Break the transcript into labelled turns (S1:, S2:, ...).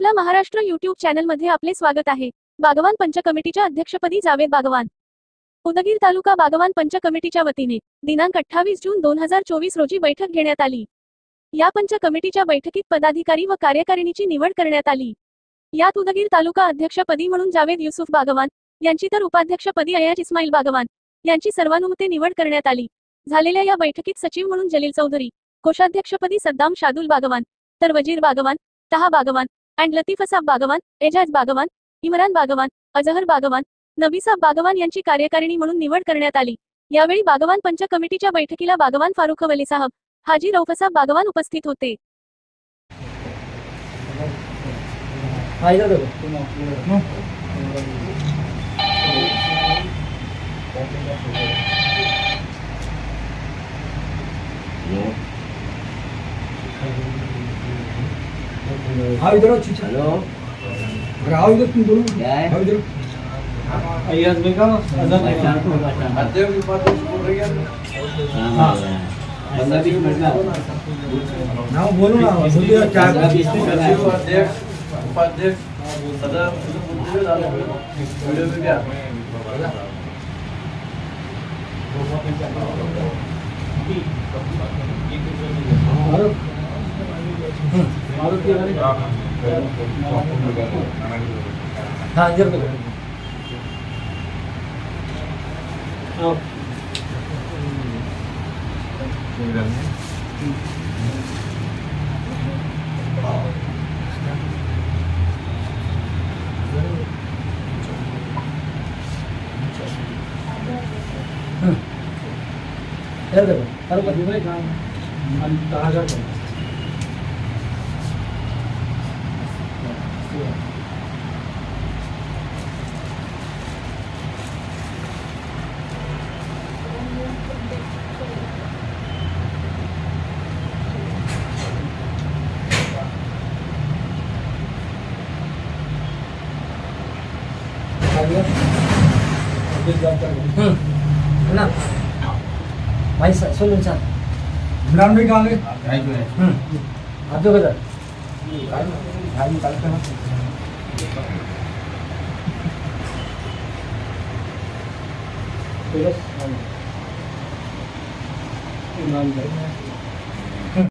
S1: आपला महाराष्ट्र यूट्यूब चॅनलमध्ये आपले स्वागत आहे। बागवान पंच कमिटीच्या अध्यक्षपदी जावेद बागवान। उदगीर तालुका बागवान पंच कमिटीच्या वतीने दिनांक 28 जून 2024 रोजी बैठक घेण्यात आली। या पंच कमिटीच्या बैठकीत पदाधिकारी व कार्यकारिणीची निवड करण्यात आली। यात उदगीर तालुका अध्यक्षपदी म्हणून जावेद युसुफ बागवान यांची तर उपाध्यक्षपदी अयाज इस्माईल बागवान यांची सर्वानुमते निवड करण्यात आली। झालेल्या या बैठकीत सचिव म्हणून जलील चौधरी, कोषाध्यक्षपदी सद्दाम शादुल बागवान, तर वजीर बागवान, तहा बागवान अँड लतीफसाब बागवान, एजाज बागवान, इमरान बागवान, अजहर बागवान, नबीसाब बागवान यांची कार्यकारिणी म्हणून निवड करण्यात आली। यावेळी बागवान पंच कमिटीच्या बैठकीला बागवान फारुख वली साहब, हाजी रौफसाब बागवान उपस्थित होते।
S2: इधर हेलो आओ इधर तुम दोनों क्या है इधर अय्याज बेगा अध्यक्ष उपाध्यक्ष बोल रही है। हां 15-20 मिनट ना बोलो ना बोलिए क्या अध्यक्ष उपाध्यक्ष सदर वीडियो में क्या हाँ जर ना भाई सुन सर इमरान भाई कहाँ गए? आप जो बता भाई निकालते हैं इमरान भाई